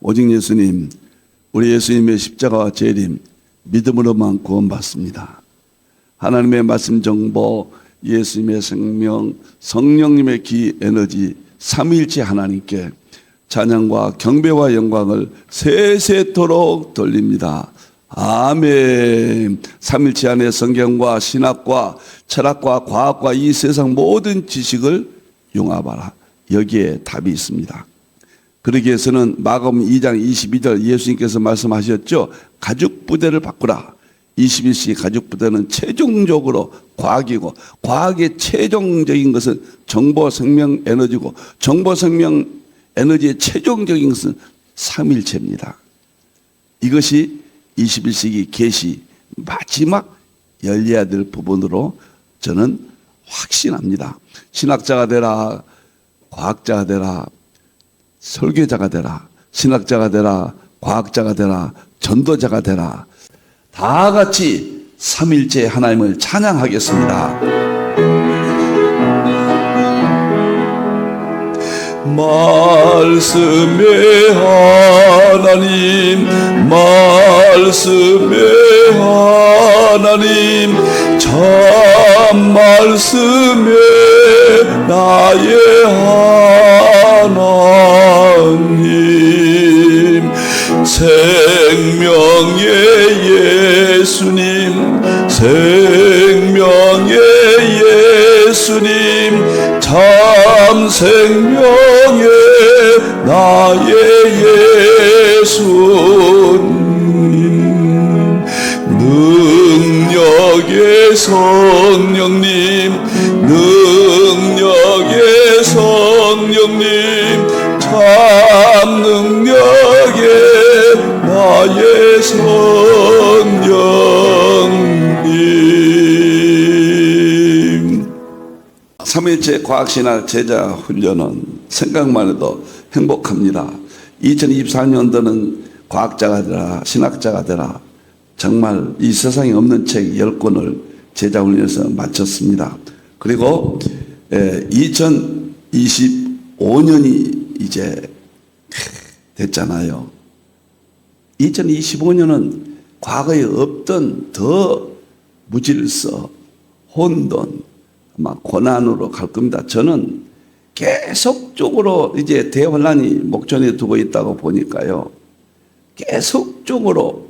오직 예수님, 우리 예수님의 십자가와 재림, 믿음으로만 구원받습니다. 하나님의 말씀 정보, 예수님의 생명, 성령님의 기 에너지, 삼위일체 하나님께 찬양과 경배와 영광을 세세토록 돌립니다. 아멘. 삼일체 안에 성경과 신학과 철학과 과학과 이 세상 모든 지식을 융합하라. 여기에 답이 있습니다. 그러기 위해서는 마가복음 2장 22절 예수님께서 말씀하셨죠. 가죽 부대를 바꾸라. 21세기 가죽 부대는 최종적으로 과학이고, 과학의 최종적인 것은 정보 생명 에너지고, 정보 생명 에너지의 최종적인 것은 삼일체입니다. 이것이 21세기 계시 마지막 열려야 될 부분으로 저는 확신합니다. 신학자가 되라, 과학자가 되라, 설교자가 되라, 신학자가 되라, 과학자가 되라, 전도자가 되라. 다 같이 삼일체 하나님을 찬양하겠습니다. 말씀의 하나님, 말씀의 하나님, 참 말씀의 나의 하나님, 생명의 예수님, 생명의 예수님, 참 생명의 나의 예수님, 능력의 성령님, 능력의 성령님, 참 능력의 나의 성령님. 삼일체 과학신학 제자 훈련은 생각만 해도 행복합니다. 2024년도는 과학자가 되라, 신학자가 되라. 정말 이 세상에 없는 책 10권을 제자 훈련에서 마쳤습니다. 그리고 2025년이 이제 됐잖아요. 2025년은 과거에 없던 더 무질서, 혼돈, 아마 고난으로 갈 겁니다. 저는 계속적으로 이제 대환란이 목전에 두고 있다고 보니까요. 계속적으로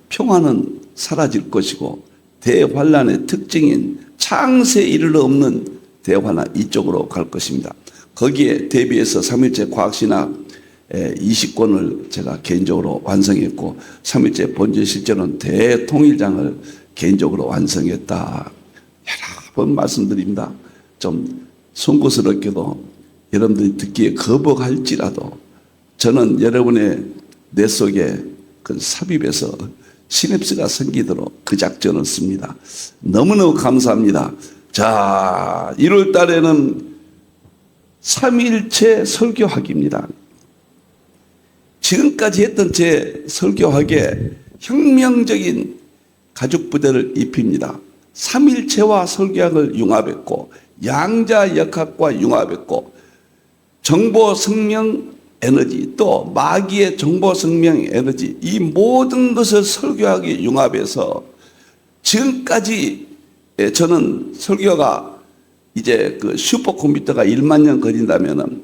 평화는 사라질 것이고, 대환란의 특징인 창세에 이르러 없는 대환란 이쪽으로 갈 것입니다. 거기에 대비해서 삼일체 과학신학 20권을 제가 개인적으로 완성했고, 삼일체 본질 실제로는 대통일장을 개인적으로 완성했다. 여러 번 말씀드립니다. 좀 송구스럽게도 여러분들이 듣기에 거북할지라도 저는 여러분의 뇌 속에 그 삽입해서 시냅스가 생기도록 그 작전을 씁니다. 너무너무 감사합니다. 자, 1월 달에는 삼일체 설교학입니다. 지금까지 했던 제 설교학에 혁명적인 가죽부대를 입힙니다. 삼일체와 설교학을 융합했고, 양자역학과 융합했고, 정보생명 에너지, 또 마귀의 정보생명 에너지, 이 모든 것을 설교학에 융합해서 지금까지 저는 설교가 이제 그 슈퍼컴퓨터가 1만 년 걸린다면은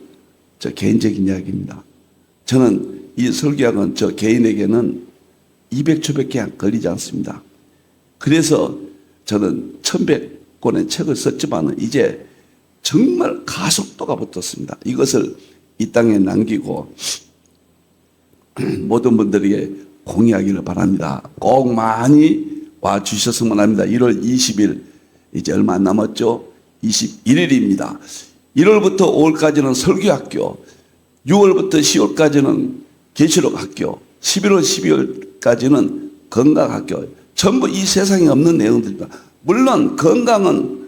저 개인적인 이야기입니다. 저는 이 설교학은 저 개인에게는 200초밖에 안 걸리지 않습니다. 그래서 저는 1100권의 책을 썼지만 이제 정말 가속도가 붙었습니다. 이것을 이 땅에 남기고 모든 분들에게 공유하기를 바랍니다. 꼭 많이 와 주셨으면 합니다. 1월 20일 이제 얼마 안 남았죠? 21일입니다. 1월부터 5월까지는 설교학교, 6월부터 10월까지는 계시록 학교, 11월 12월까지는 건강학교. 전부 이 세상에 없는 내용들입니다. 물론 건강은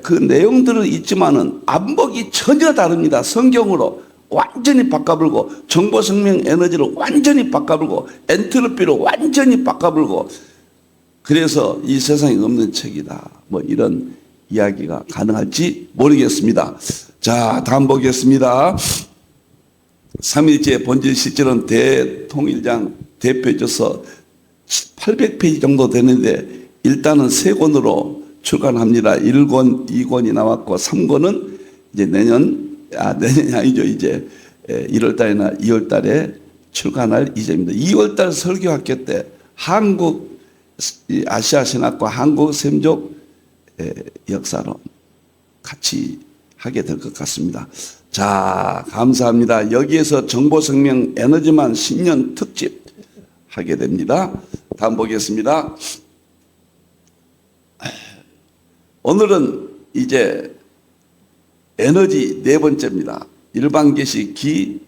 그 내용들은 있지만은 안목이 전혀 다릅니다. 성경으로 완전히 바꿔불고, 정보생명 에너지로 완전히 바꿔불고, 엔트로피로 완전히 바꿔불고, 그래서 이 세상에 없는 책이다. 뭐 이런 이야기가 가능할지 모르겠습니다. 자, 다음 보겠습니다. 3.1제 본질 실질은 대통일장 대표해줘서 800페이지 정도 되는데 일단은 3권으로 출간합니다. 1권, 2권이 나왔고 3권은 이제 내년이 아니죠. 이제 1월 달이나 2월 달에 출간할 예정입니다. 2월 달 설교학교 때 한국 아시아 신학과 한국 샘족 역사론 같이 하게 될 것 같습니다. 자, 감사합니다. 여기에서 정보생명 에너지만 신년 특집 하게 됩니다. 다음 보겠습니다. 오늘은 이제 에너지 4번째입니다. 일반계시 기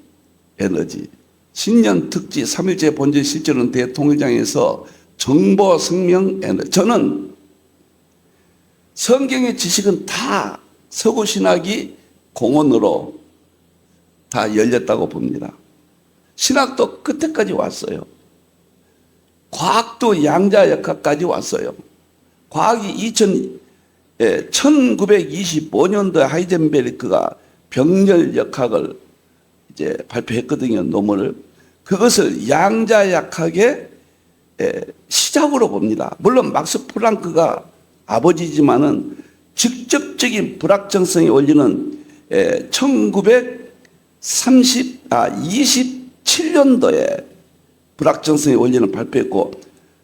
에너지. 신년 특집 3.1제 본질 실질은 대통일장에서 정보생명 에너지. 저는 성경의 지식은 다 서구신학이 공원으로 다 열렸다고 봅니다. 신학도 끝에까지 왔어요. 과학도 양자역학까지 왔어요. 과학이 1925년도에 하이젠베르크가 병렬역학을 이제 발표했거든요. 논문을. 그것을 양자역학의 시작으로 봅니다. 물론 막스 플랑크가 아버지지만은 직접적인 불확정성이 올리는 27년도에 불확정성이 올리는 발표했고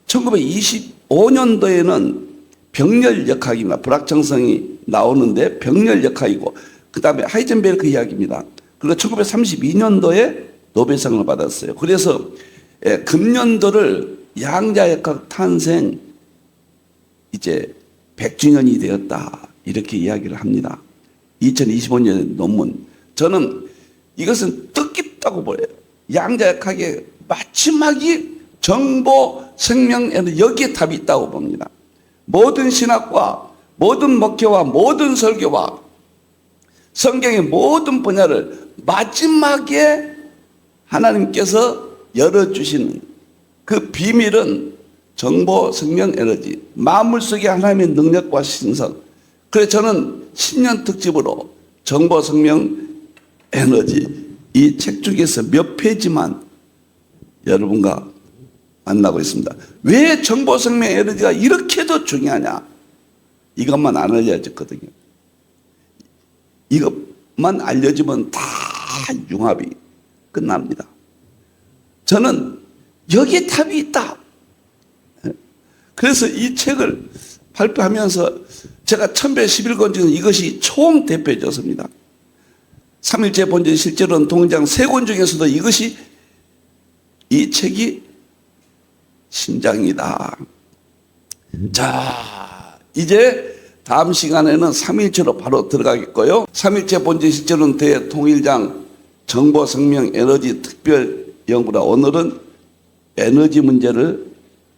1925년도에는 병렬역학입니다. 불확정성이 나오는데 병렬역학이고 그 다음에 하이젠베르크 이야기입니다. 그리고 1932년도에 노벨상을 받았어요. 그래서 금년도를 양자역학 탄생 이제 100주년이 되었다 이렇게 이야기를 합니다. 2025년 논문. 저는 이것은 뜻깊다고 보여요. 양자역학의 마지막이 정보 생명에는 여기에 답이 있다고 봅니다. 모든 신학과 모든 목회와 모든 설교와 성경의 모든 분야를 마지막에 하나님께서 열어주시는 그 비밀은 정보 생명 에너지, 만물 속에 하나님의 능력과 신성. 그래서 저는 신년 특집으로 정보 생명 에너지 이 책 중에서 몇 페이지만 여러분과 만나고 있습니다. 왜 정보 생명 에너지가 이렇게도 중요하냐? 이것만 안 알려졌거든요. 이것만 알려지면 다 융합이 끝납니다. 저는 여기에 답이 있다. 그래서 이 책을 발표하면서 제가 1111권 중에 이것이 총 대표적입니다. 3.1제 본질 실제로는 동장 3권 중에서도 이것이 이 책이 심장이다. 자, 이제 다음 시간에는 3.1제로 바로 들어가겠고요. 3.1제 본질 실제로는 대통일장 정보생명 에너지 특별연구라 오늘은 에너지 문제를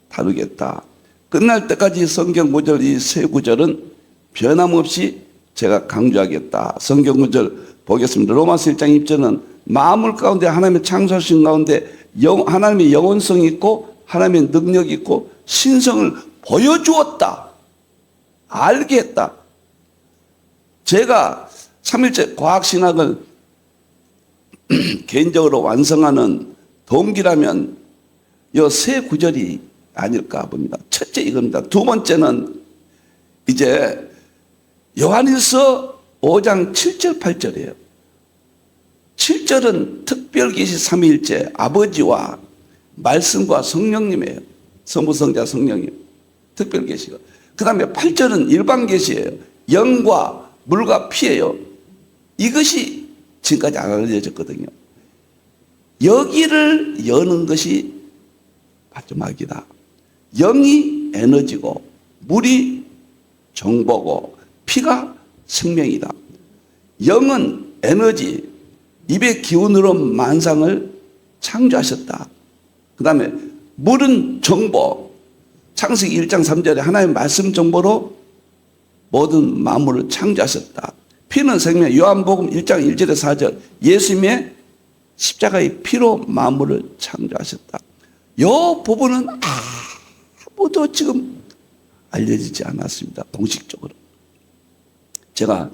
다루겠다. 끝날 때까지 성경 구절 이 세 구절은 변함없이 제가 강조하겠다. 성경 구절 보겠습니다. 로마서 1장 1절은 만물 가운데 하나님의 창조하신 가운데 하나님의 영원성이 있고 하나님의 능력이 있고 신성을 보여주었다. 알게 했다. 제가 3.1제 과학신학을 개인적으로 완성하는 동기라면 이 세 구절이 아닐까 봅니다. 첫째 이겁니다. 두 번째는 이제 요한일서 5장 7절 8절이에요. 7절은 특별계시 3.1제 아버지와 말씀과 성령님이에요. 성부성자 성령님 특별계시가. 그 다음에 8절은 일반계시예요. 영과 물과 피예요. 이것이 지금까지 안 알려졌거든요. 여기를 여는 것이 마지막이다. 영이 에너지고 물이 정보고 피가 생명이다. 영은 에너지, 입의 기운으로 만상을 창조하셨다. 그 다음에 물은 정보, 창세기 1장 3절에 하나님의 말씀 정보로 모든 만물을 창조하셨다. 피는 생명, 요한복음 1장 1절에 4절 예수님의 십자가의 피로 만물을 창조하셨다. 이 부분은 아무도 지금 알려지지 않았습니다. 공식적으로. 제가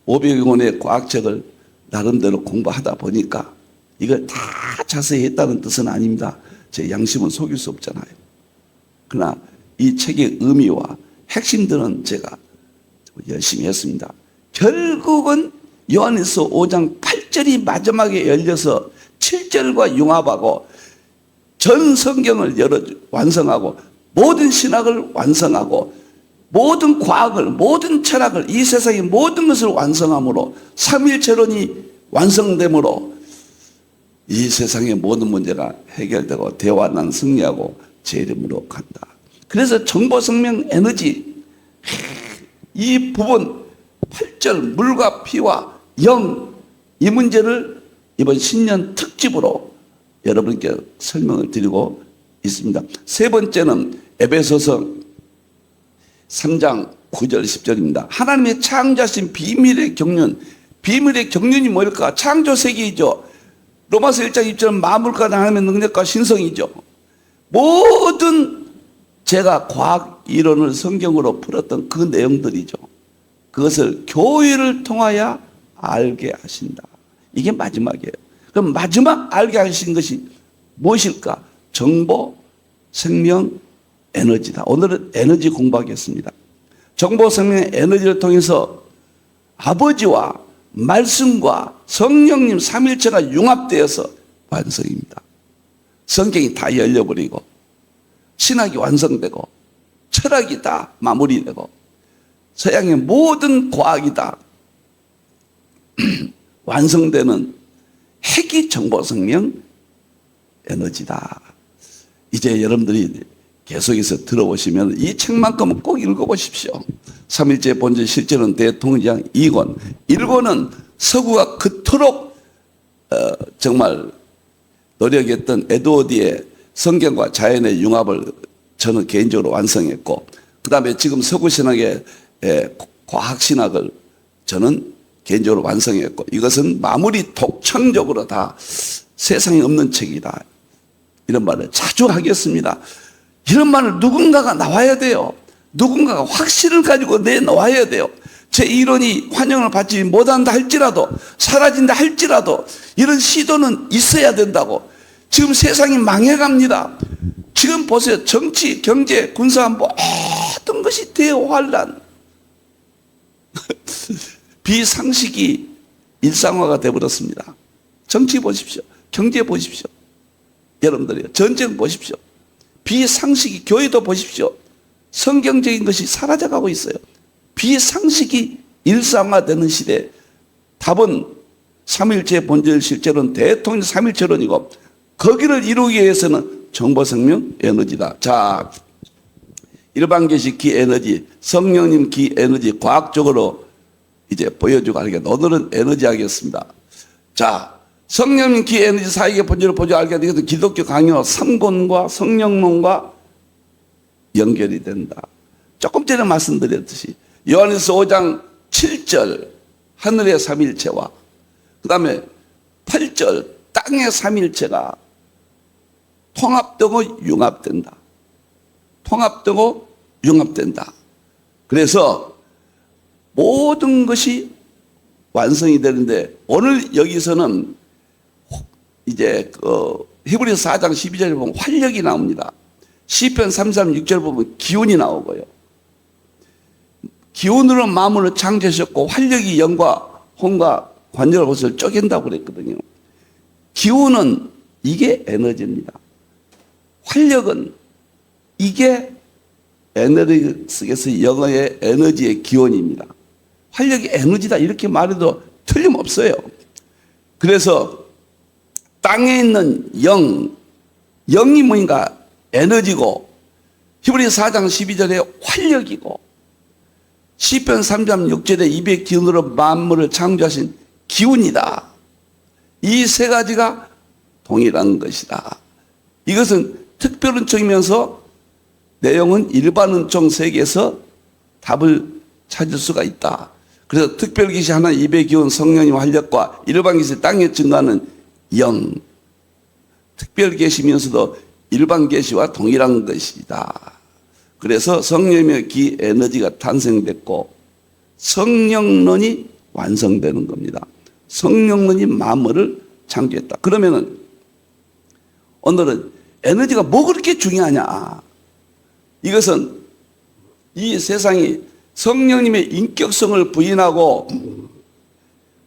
500여 권의 과학책을 나름대로 공부하다 보니까 이걸 다 자세히 했다는 뜻은 아닙니다. 제 양심은 속일 수 없잖아요. 그러나 이 책의 의미와 핵심들은 제가 열심히 했습니다. 결국은 요한일서 5장 8절이 마지막에 열려서 7절과 융합하고 전 성경을 완성하고 모든 신학을 완성하고 모든 과학을, 모든 철학을, 이 세상의 모든 것을 완성함으로 삼일체론이 완성되므로 이 세상의 모든 문제가 해결되고 대화난 승리하고 제 이름으로 간다. 그래서 정보생명 에너지 이 부분 8절 물과 피와 영 이 문제를 이번 신년 특집으로 여러분께 설명을 드리고 있습니다. 세 번째는 에베소서 3장 9절 10절입니다. 하나님의 창조하신 비밀의 경륜이 뭘까? 창조 세계이죠. 로마서 1장 2절은 만물과 하나님의 능력과 신성이죠. 모든 제가 과학 이론을 성경으로 풀었던 그 내용들이죠. 그것을 교회를 통하여 알게 하신다. 이게 마지막이에요. 그럼 마지막 알게 하신 것이 무엇일까? 정보, 생명, 에너지다. 오늘은 에너지 공부하겠습니다. 정보, 생명, 에너지를 통해서 아버지와 말씀과 성령님 삼일체가 융합되어서 완성입니다. 성경이 다 열려버리고 신학이 완성되고 철학이 다 마무리되고 서양의 모든 과학이 다 완성되는 핵이 정보생명 에너지다. 이제 여러분들이 계속해서 들어보시면 이 책만큼은 꼭 읽어보십시오. 삼일체 본질 실제는 대통령 2권. 1권은 서구가 그토록 정말 노력했던 에드워드의 성경과 자연의 융합을 저는 개인적으로 완성했고, 그 다음에 지금 서구신학의 과학신학을 저는 개인적으로 완성했고, 이것은 마무리 독창적으로 다 세상에 없는 책이다. 이런 말을 자주 하겠습니다. 이런 말을 누군가가 나와야 돼요. 누군가가 확신을 가지고 내놓아야 돼요. 제 이론이 환영을 받지 못한다 할지라도, 사라진다 할지라도 이런 시도는 있어야 된다고. 지금 세상이 망해갑니다. 지금 보세요. 정치, 경제, 군사, 모든 것이 대환란. 비상식이 일상화가 되어버렸습니다. 정치 보십시오. 경제 보십시오. 여러분들이요. 전쟁 보십시오. 비상식이, 교회도 보십시오. 성경적인 것이 사라져가고 있어요. 비상식이 일상화되는 시대. 답은 삼일체 본질 실제로는 대통령 삼일체론이고, 거기를 이루기 위해서는 정보생명 에너지다. 자, 일반계시 기 에너지, 성령님 기 에너지 과학적으로 이제 보여주고 하겠습니다. 오늘은 에너지 하겠습니다. 자, 성령님 기 에너지 사이의 본질을 보여 알게 되겠다. 기독교 강요 3권과 성령론과 연결이 된다. 조금 전에 말씀드렸듯이 요한일서 5장 7절 하늘의 삼일체와 그 다음에 8절 땅의 삼일체가 통합되고 융합된다. 통합되고 융합된다. 그래서 모든 것이 완성이 되는데, 오늘 여기서는 이제 히브리서 4장 12절에 보면 활력이 나옵니다. 시편 33, 6절 보면 기운이 나오고요. 기운으로 만물을 창조하셨고 활력이 영과 혼과 관절과 곳을 쪼갠다고 그랬거든요. 기운은 이게 에너지입니다. 활력은 이게 에너지에서 영어의 에너지의 기원입니다. 활력이 에너지다 이렇게 말해도 틀림없어요. 그래서 땅에 있는 영이 뭔가 에너지고, 히브리서 4장 12절에 활력이고, 시편 3장 6절에 입의 기운으로 만물을 창조하신 기운이다. 이 세 가지가 동일한 것이다. 이것은 특별은총이면서 내용은 일반은총 세계에서 답을 찾을 수가 있다. 그래서 특별계시 하나 입의 기운 성령님 활력과 일반계시 땅에 증가하는 영, 특별계시면서도 일반계시와 동일한 것이다. 그래서 성령의 기 에너지가 탄생됐고 성령론이 완성되는 겁니다. 성령론이 만물을 창조했다. 그러면은 오늘은 에너지가 뭐 그렇게 중요하냐? 이것은 이 세상이 성령님의 인격성을 부인하고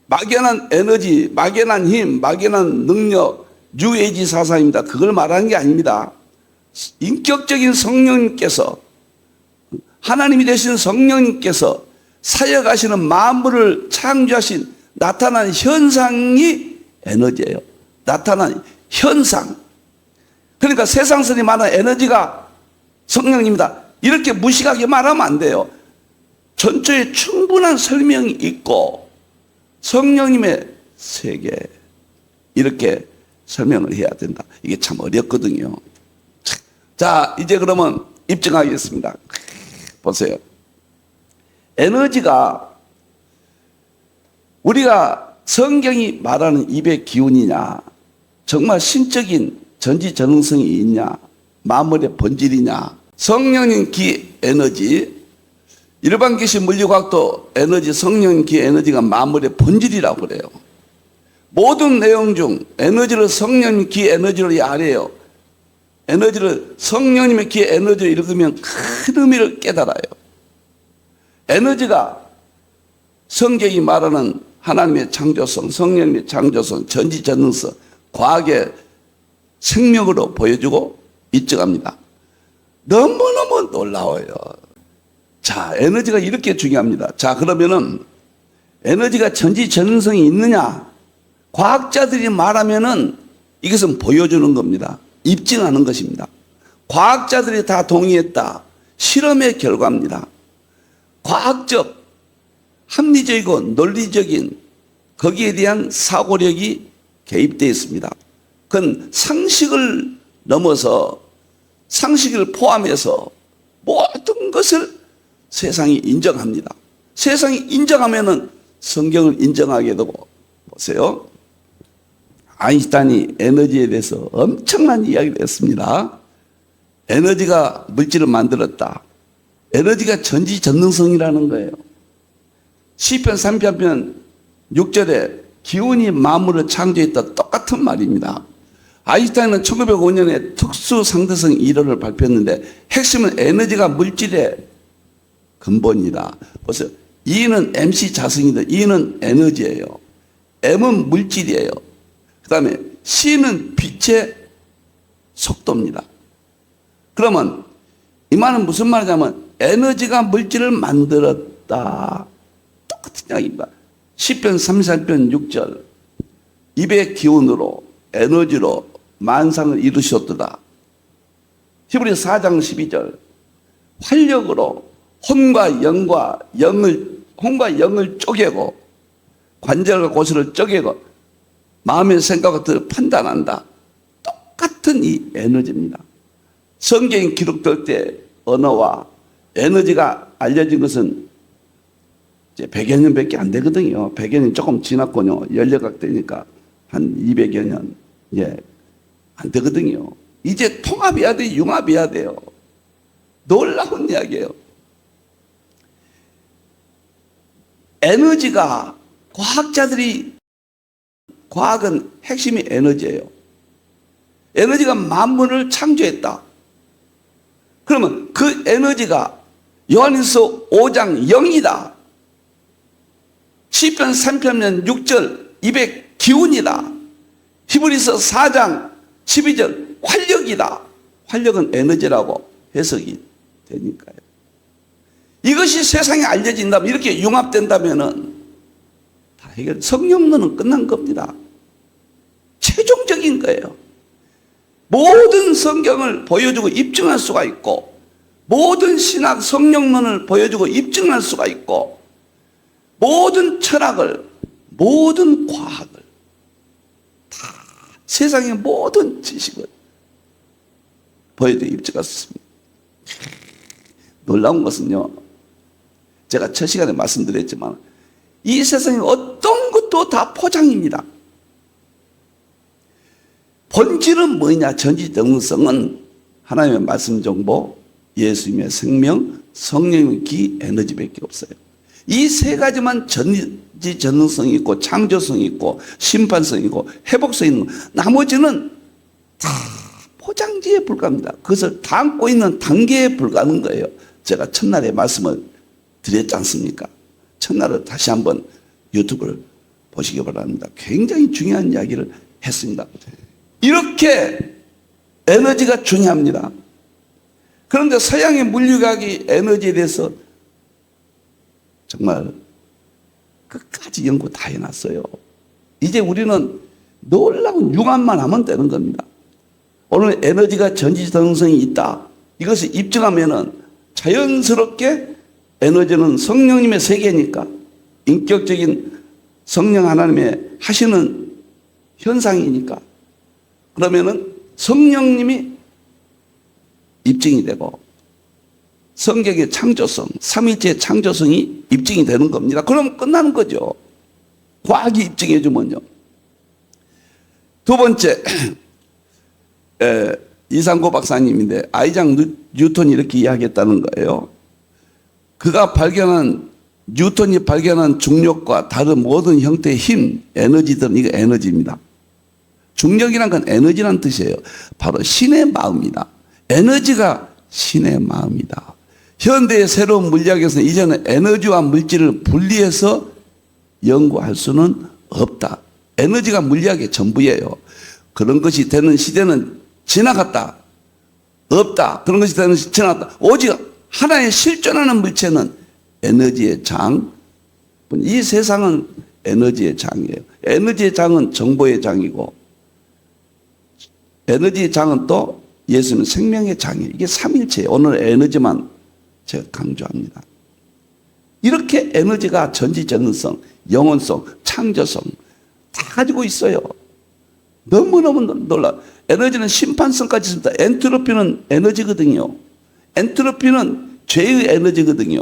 막연한 에너지, 막연한 힘, 막연한 능력, 뉴에이지 사상입니다. 그걸 말하는 게 아닙니다. 인격적인 성령님께서, 하나님이 되신 성령님께서 사역하시는 만물을 창조하신 나타난 현상이 에너지예요. 나타난 현상. 그러니까 세상선이 말하는 에너지가 성령입니다. 이렇게 무식하게 말하면 안 돼요. 전체에 충분한 설명이 있고 성령님의 세계, 이렇게 설명을 해야 된다. 이게 참 어렵거든요. 자, 이제 그러면 입증하겠습니다. 보세요. 에너지가 우리가 성경이 말하는 입의 기운이냐, 정말 신적인 전지전능성이 있냐, 만물의 본질이냐, 성령님 기 에너지, 일반 계시 물리과학도 에너지, 성령님 기 에너지가 만물의 본질이라고 그래요. 모든 내용 중 에너지를 성령님 기 에너지로 야래요. 에너지를 성령님의 기 에너지로 읽으면 큰 의미를 깨달아요. 에너지가 성경이 말하는 하나님의 창조성, 성령님의 창조성, 전지전능성, 과학의 생명으로 보여주고 입증합니다. 너무너무 놀라워요. 자, 에너지가 이렇게 중요합니다. 자, 그러면은 에너지가 전지전능성이 있느냐? 과학자들이 말하면은 이것은 보여주는 겁니다. 입증하는 것입니다. 과학자들이 다 동의했다. 실험의 결과입니다. 과학적, 합리적이고 논리적인 거기에 대한 사고력이 개입되어 있습니다. 그건 상식을 넘어서, 상식을 포함해서 모든 것을 세상이 인정합니다. 세상이 인정하면은 성경을 인정하게 되고, 보세요. 아인슈타인이 에너지에 대해서 엄청난 이야기를 했습니다. 에너지가 물질을 만들었다. 에너지가 전지전능성이라는 거예요. 시편 30편 6절에 기운이 만물을 창조했다, 똑같은 말입니다. 아인슈타인은 1905년에 특수 상대성 이론을 발표했는데 핵심은 에너지가 물질의 근본이다. 보세요. E는 MC 자성이다. E는 에너지예요. M은 물질이에요. 그 다음에 C는 빛의 속도입니다. 그러면 이 말은 무슨 말이냐면 에너지가 물질을 만들었다. 똑같은 이야기입니다. 시편 33편 6절, 입의 기운으로 에너지로 만상을 이루셨도다. 히브리서 4장 12절, 활력으로 혼과 영을 쪼개고 관절과 고수를 쪼개고 마음의 생각과 뜻을 판단한다. 똑같은 이 에너지입니다. 성경이 기록될 때 언어와 에너지가 알려진 것은 이제 100여 년밖에 안 되거든요. 100여 년 조금 지났군요. 연력학 되니까 한 200여 년. 예, 안 되거든요. 이제 통합해야 돼, 융합해야 돼요. 놀라운 이야기예요. 에너지가 과학은 핵심이 에너지예요. 에너지가 만물을 창조했다. 그러면 그 에너지가 요한일서 5장 0이다. 시편 3편 6절 입의 기운이다. 히브리서 4장 12절 활력이다. 활력은 에너지라고 해석이 되니까요. 이것이 세상에 알려진다면, 이렇게 융합된다면은 다 해결, 성령론은 끝난 겁니다. 최종적인 거예요. 모든 성경을 보여주고 입증할 수가 있고, 모든 신학 성령론을 보여주고 입증할 수가 있고, 모든 철학을, 모든 과학을, 다 세상의 모든 지식을 보여주고 입증할 수 있습니다. 놀라운 것은요, 제가 첫 시간에 말씀드렸지만 이 세상에 어떤 것도 다 포장입니다. 본질은 뭐냐? 전지전능성은 하나님의 말씀 정보, 예수님의 생명, 성령의 기, 에너지밖에 없어요. 이 세 가지만 전지전능성이 있고 창조성이 있고 심판성이 있고 회복성이 있는 거. 나머지는 다 포장지에 불과합니다. 그것을 담고 있는 단계에 불과한 거예요. 제가 첫날에 말씀을 드렸지 않습니까? 첫날에 다시 한번 유튜브를 보시기 바랍니다. 굉장히 중요한 이야기를 했습니다. 이렇게 에너지가 중요합니다. 그런데 서양의 물리학이 에너지에 대해서 정말 끝까지 연구 다 해놨어요. 이제 우리는 놀라운 융합만 하면 되는 겁니다. 오늘 에너지가 전지전능성이 있다. 이것을 입증하면은 자연스럽게 에너지는 성령님의 세계니까 인격적인 성령 하나님의 하시는 현상이니까 그러면은 성령님이 입증이 되고 성경의 창조성, 삼위일체의 창조성이 입증이 되는 겁니다. 그럼 끝나는 거죠. 과학이 입증해 주면요. 두 번째, 이상고 박사님인데 아이작 뉴턴이 이렇게 이야기했다는 거예요. 뉴턴이 발견한 중력과 다른 모든 형태의 힘, 에너지들은 이거 에너지입니다. 중력이란 건 에너지란 뜻이에요. 바로 신의 마음이다. 에너지가 신의 마음이다. 현대의 새로운 물리학에서는 이제는 에너지와 물질을 분리해서 연구할 수는 없다. 에너지가 물리학의 전부예요. 그런 것이 되는 시대는 지나갔다. 없다. 그런 것이 되는 시대는 지나갔다. 오직 하나의 실존하는 물체는 에너지의 장. 이 세상은 에너지의 장이에요. 에너지의 장은 정보의 장이고 에너지의 장은 또 예수는 생명의 장이에요. 이게 삼일체예요. 오늘 에너지만 제가 강조합니다. 이렇게 에너지가 전지전능성, 영혼성, 창조성 다 가지고 있어요. 너무너무 놀라. 에너지는 심판성까지 있습니다. 엔트로피는 에너지거든요. 엔트로피는 죄의 에너지거든요.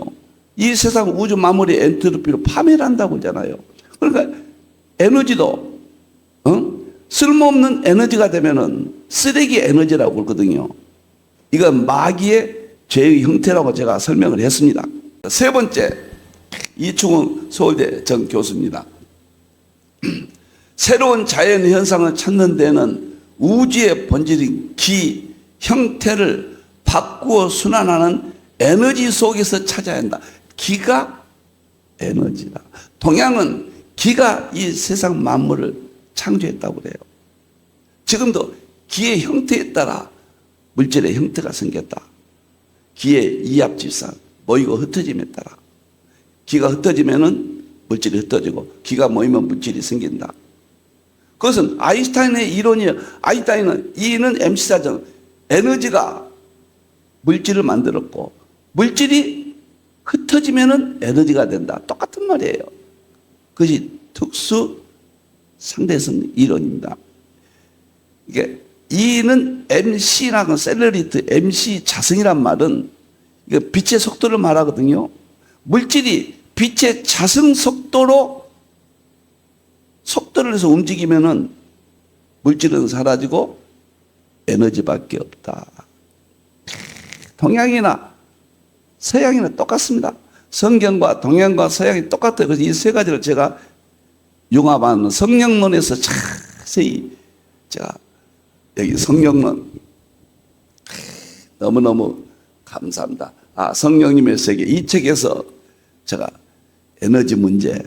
이 세상 우주 만물이 엔트로피로 파멸을 한다고 하잖아요. 그러니까 에너지도 쓸모없는 에너지가 되면은 쓰레기 에너지라고 그러거든요. 이건 마귀의 죄의 형태라고 제가 설명을 했습니다. 세 번째, 이충훈 서울대 전 교수입니다. 새로운 자연 현상을 찾는 데는 우주의 본질인 기, 형태를 바꾸어 순환하는 에너지 속에서 찾아야 한다. 기가 에너지다. 동양은 기가 이 세상 만물을 창조했다고 그래요. 지금도 기의 형태에 따라 물질의 형태가 생겼다. 기의 이합집산, 모이고 흩어짐에 따라. 기가 흩어지면은 물질이 흩어지고, 기가 모이면 물질이 생긴다. 그것은 아인슈타인의 이론이에요. 아인슈타인은 E는 mc사전, 에너지가 물질을 만들었고, 물질이 흩어지면은 에너지가 된다. 똑같은 말이에요. 그것이 특수 상대성 이론입니다. 이게 E는 mc라고 셀러리트, mc 자성이란 말은 이거 빛의 속도를 말하거든요. 물질이 빛의 자성 속도로 속도를 해서 움직이면은 물질은 사라지고 에너지밖에 없다. 동양이나 서양이나 똑같습니다. 성경과 동양과 서양이 똑같아요. 그래서 이 세 가지를 제가 융합하는 성령론에서 자세히 제가 여기 성령론 너무너무 감사합니다. 성령님의 세계 이 책에서 제가 에너지 문제,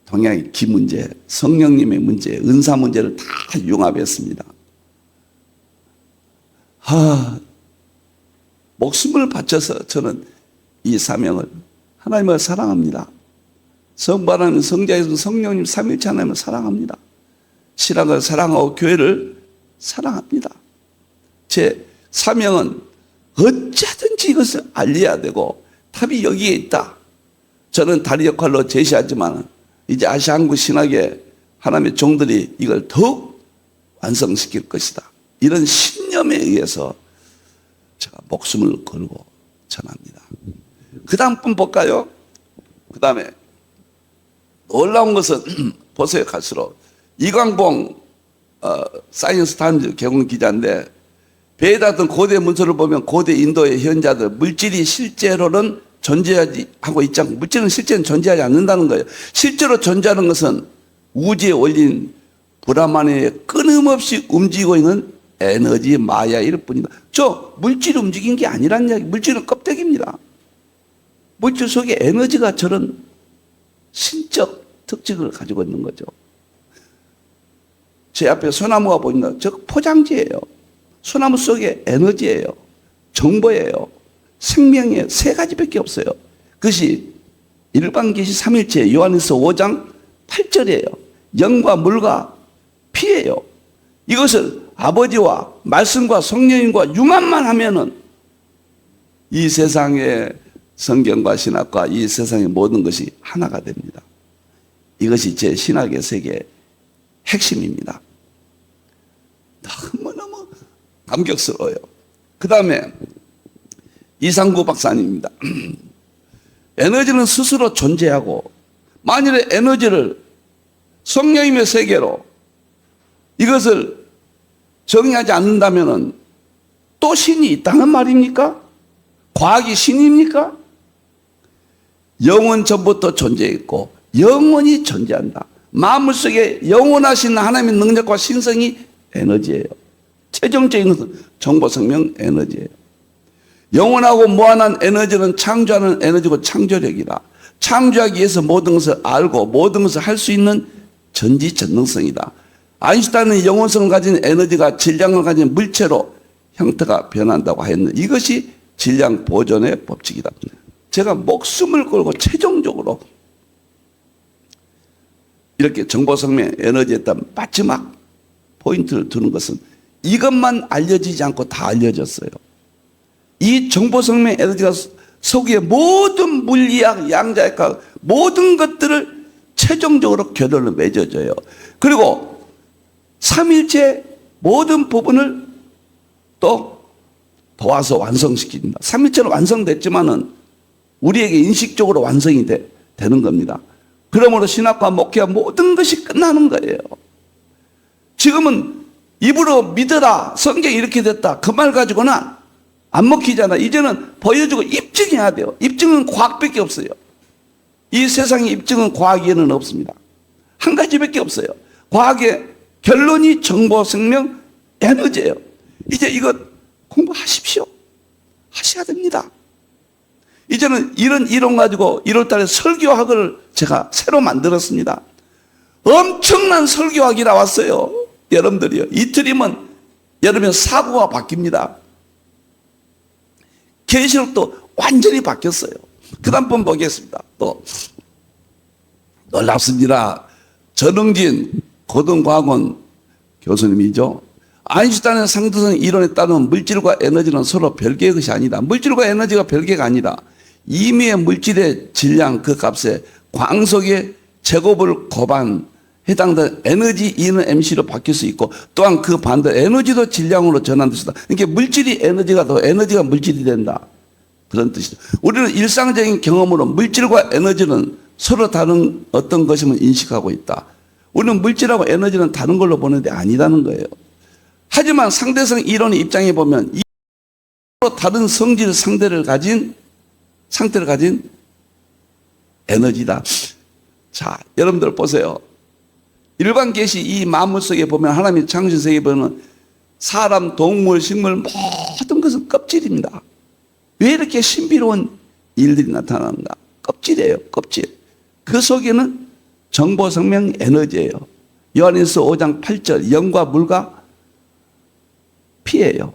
동양의 기 문제, 성령님의 문제, 은사 문제를 다 융합했습니다. 목숨을 바쳐서 저는 이 사명을 하나님을 사랑합니다. 성부 하나님, 성자에서 성령님 삼일체 하나님을 사랑합니다. 신앙을 사랑하고 교회를 사랑합니다. 제 사명은 어찌하든지 이것을 알려야 되고 답이 여기에 있다. 저는 다리 역할로 제시하지만 이제 아시아 한국 신학의 하나님의 종들이 이걸 더욱 완성시킬 것이다. 이런 신념에 의해서 제가 목숨을 걸고 전합니다. 그 다음 분 볼까요? 그 다음에 놀라운 것은 보세요. 갈수록 이광봉 사이언스 타임즈 개공 기자인데 배에다 든 고대 문서를 보면 고대 인도의 현자들 물질이 실제로는 존재하지 하고 있지 않고 물질은 실제는 존재하지 않는다는 거예요. 실제로 존재하는 것은 우주에 올린 브라만에 끊임없이 움직이고 있는 에너지 마야일 뿐이다. 저 물질이 움직인 게 아니란 이야기. 물질은 껍데기입니다. 물질 속에 에너지가 저런 신적 특징을 가지고 있는 거죠. 제 앞에 소나무가 보인다. 저 포장지예요. 소나무 속에 에너지예요. 정보예요. 생명이에요. 세 가지밖에 없어요. 그것이 일반 계시 3일체 요한일서 5장 8절이에요. 영과 물과 피예요. 이것을 아버지와 말씀과 성령님과 융합만 하면은 이 세상의 성경과 신학과 이 세상의 모든 것이 하나가 됩니다. 이것이 제 신학의 세계의 핵심입니다. 너무너무 감격스러워요. 그 다음에 이상구 박사님입니다. 에너지는 스스로 존재하고 만일에 에너지를 성령님의 세계로 이것을 정의하지 않는다면 또 신이 있다는 말입니까? 과학이 신입니까? 영원 전부터 존재했고 영원히 존재한다. 만물 속에 영원하신 하나님의 능력과 신성이 에너지예요. 최종적인 것은 정보생명 에너지예요. 영원하고 무한한 에너지는 창조하는 에너지고 창조력이다. 창조하기 위해서 모든 것을 알고 모든 것을 할 수 있는 전지전능성이다. 아인슈타인은 영원성을 가진 에너지가 질량을 가진 물체로 형태가 변한다고 하였는데 이것이 질량 보존의 법칙이다. 제가 목숨을 걸고 최종적으로 이렇게 정보생명 에너지에 따른 마지막 포인트를 두는 것은 이것만 알려지지 않고 다 알려졌어요. 이 정보생명 에너지가 속에 모든 물리학, 양자역학 모든 것들을 최종적으로 결론을 맺어줘요. 그리고 삼일체 모든 부분을 또 도와서 완성시킵니다. 삼일체는 완성됐지만은 우리에게 인식적으로 완성이 되는 겁니다. 그러므로 신학과 목회와 모든 것이 끝나는 거예요. 지금은 입으로 믿어라, 성경이 이렇게 됐다, 그 말 가지고는 안 먹히잖아. 이제는 보여주고 입증해야 돼요. 입증은 과학밖에 없어요. 이 세상의 입증은 과학에는 없습니다. 한 가지밖에 없어요. 과학의 결론이 정보, 생명, 에너지예요. 이제 이거 공부하십시오. 하셔야 됩니다. 이제는 이런 이론 가지고 1월 달에 설교학을 제가 새로 만들었습니다. 엄청난 설교학이 나왔어요. 여러분들이요. 이틀이면 여러분 사고가 바뀝니다. 계시록도 완전히 바뀌었어요. 그 다음 번 보겠습니다. 또 놀랍습니다. 전흥진 고등과학원 교수님이죠. 아인슈타인의 상대성 이론에 따르면 물질과 에너지는 서로 별개의 것이 아니다. 물질과 에너지가 별개가 아니라 임의의 물질의 질량 그 값에 광속의 제곱을 곱한 해당되는 에너지 E는 MC로 바뀔 수 있고 또한 그 반대로 에너지도 질량으로 전환될 수 있다. 그러니까 물질이 에너지가 더 에너지가 물질이 된다. 그런 뜻이죠. 우리는 일상적인 경험으로 물질과 에너지는 서로 다른 어떤 것임을 인식하고 있다. 우리는 물질하고 에너지는 다른 걸로 보는데 아니라는 거예요. 하지만 상대성 이론의 입장에 보면 이 다른 성질 상태를 가진 에너지다. 자, 여러분들 보세요. 일반 계시 이 만물 속에 보면 하나님의 창조 세계에 보면 사람, 동물, 식물 모든 것은 껍질입니다. 왜 이렇게 신비로운 일들이 나타나는가? 껍질이에요. 껍질. 그 속에는 정보, 생명, 에너지예요. 요한일서 5장 8절 영과 물과 피예요.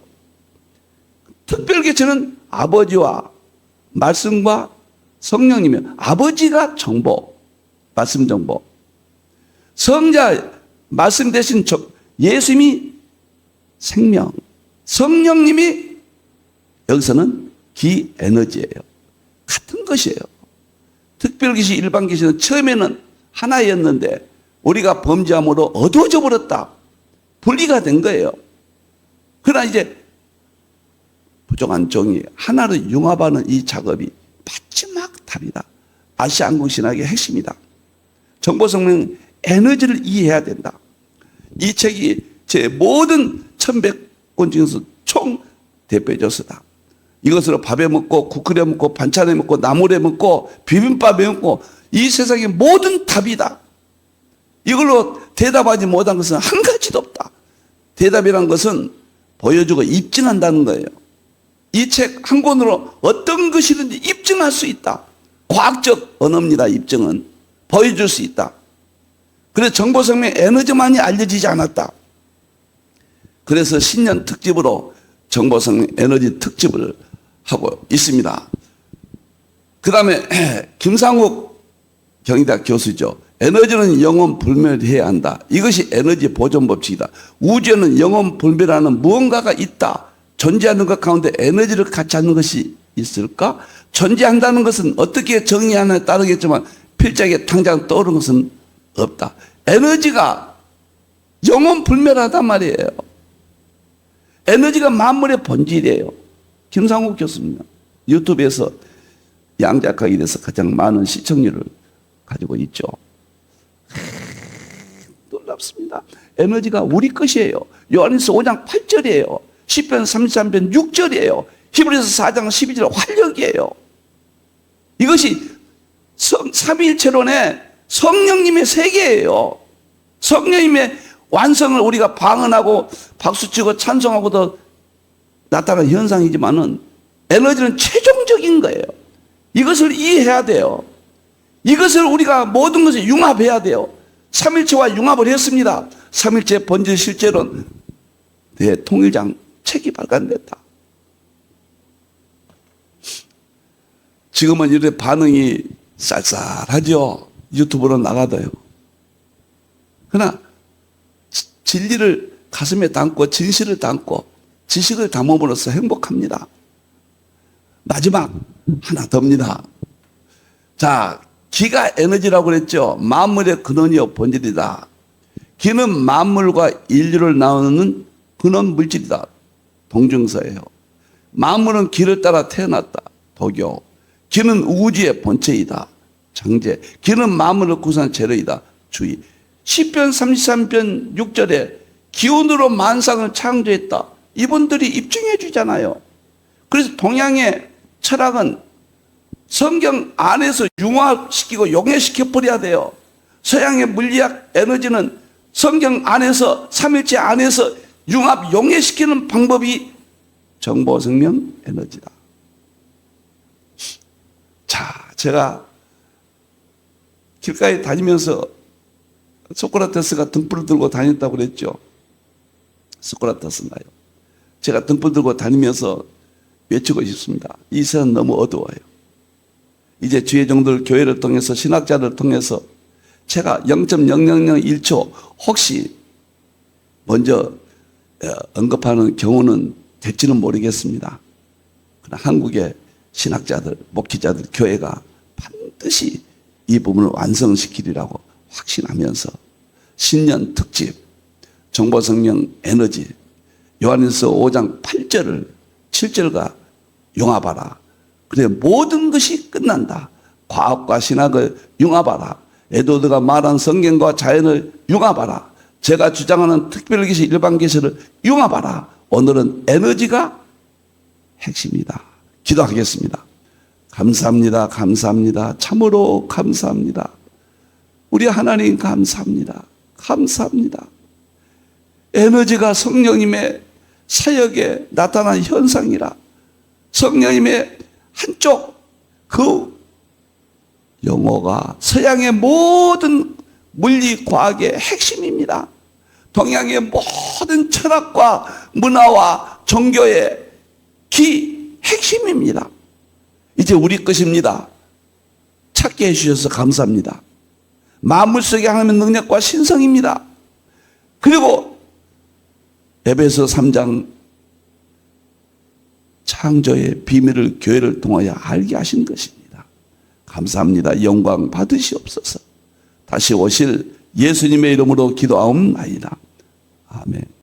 특별계체는 아버지와 말씀과 성령이며 아버지가 정보, 말씀 정보. 성자, 말씀 대신 예수님이 생명, 성령님이 여기서는 기 에너지예요. 같은 것이에요. 특별계시, 일반계시는 처음에는 하나였는데 우리가 범죄함으로 어두워져 버렸다. 분리가 된 거예요. 그러나 이제 부족한 종이 하나를 융합하는 이 작업이 마지막 답이다. 아시아 한국신학의 핵심이다. 정보성명 에너지를 이해해야 된다. 이 책이 제 모든 1100권 중에서 총 대표조서다. 이것으로 밥에 먹고 국끓여 먹고 반찬에 먹고 나물에 먹고 비빔밥에 먹고 이 세상의 모든 답이다. 이걸로 대답하지 못한 것은 한 가지도 없다. 대답이란 것은 보여주고 입증한다는 거예요. 이 책 한 권으로 어떤 것이든지 입증할 수 있다. 과학적 언어입니다. 입증은. 보여줄 수 있다. 그래서 정보생명 에너지만이 알려지지 않았다. 그래서 신년 특집으로 정보생명 에너지 특집을 하고 있습니다. 그 다음에 김상욱 경희대학 교수죠. 에너지는 영원 불멸해야 한다. 이것이 에너지 보존 법칙이다. 우주에는 영원 불멸하는 무언가가 있다. 존재하는 것 가운데 에너지를 같이 하는 것이 있을까? 존재한다는 것은 어떻게 정의하느냐에 따르겠지만 필적에 당장 떠오르는 것은 없다. 에너지가 영원 불멸하단 말이에요. 에너지가 만물의 본질이에요. 김상욱 교수님 유튜브에서 양자학에 대해서 가장 많은 시청률을 가지고 있죠. 놀랍습니다. 에너지가 우리 것이에요. 요한일서 5장 8절이에요. 시편 33편 6절이에요. 히브리서 4장 12절 활력이에요. 이것이 삼위일체론의 성령님의 세계예요. 성령님의 완성을 우리가 방언하고 박수치고 찬송하고도 나타나는 현상이지만은 에너지는 최종적인 거예요. 이것을 이해해야 돼요. 이것을 우리가 모든 것을 융합해야 돼요. 삼일체와 융합을 했습니다. 삼일체 본질 실제론 대통일장 책이 발간됐다. 지금은 이렇게 반응이 쌀쌀하죠. 유튜브로 나가도요. 그러나 진리를 가슴에 담고 진실을 담고 지식을 담음으로써 행복합니다. 마지막 하나 더입니다. 자, 기가 에너지라고 그랬죠. 만물의 근원이요 본질이다. 기는 만물과 인류를 나누는 근원 물질이다. 동중서예요. 만물은 기를 따라 태어났다. 도교. 기는 우주의 본체이다. 장제. 기는 만물을 구성한 재료이다. 주의. 시편 33편 6절에 기운으로 만상을 창조했다. 이분들이 입증해 주잖아요. 그래서 동양의 철학은 성경 안에서 융화시키고 용해시켜 버려야 돼요. 서양의 물리학 에너지는 성경 안에서 삼일체 안에서 융합 용해시키는 방법이 정보생명 에너지다. 자, 제가 길가에 다니면서 소크라테스가 등불을 들고 다녔다고 그랬죠. 소크라테스인가요? 제가 등불 들고 다니면서 외치고 싶습니다. 이 세상 너무 어두워요. 이제 주의 종들 교회를 통해서 신학자를 통해서 제가 0.0001초 혹시 먼저 언급하는 경우는 될지는 모르겠습니다. 그러나 한국의 신학자들, 목회자들, 교회가 반드시 이 부분을 완성시키리라고 확신하면서 신년 특집 정보생명 에너지 요한일서 5장 8절을 7절과 융합하라. 그래 모든 것이 끝난다. 과학과 신학을 융합하라. 에드워드가 말한 성경과 자연을 융합하라. 제가 주장하는 특별계시 일반계시를 융합하라. 오늘은 에너지가 핵심이다. 기도하겠습니다. 감사합니다. 감사합니다. 참으로 감사합니다. 우리 하나님 감사합니다. 감사합니다. 에너지가 성령님의 사역에 나타난 현상이라. 성령님의 한쪽 그 용어가 서양의 모든 물리 과학의 핵심입니다. 동양의 모든 철학과 문화와 종교의 핵심입니다. 이제 우리 것입니다. 찾게 해주셔서 감사합니다. 만물 속에 하나님의 능력과 신성입니다. 그리고 에베소 3장 창조의 비밀을 교회를 통하여 알게 하신 것입니다. 감사합니다. 영광 받으시옵소서. 다시 오실 예수님의 이름으로 기도하옵나이다. 아멘.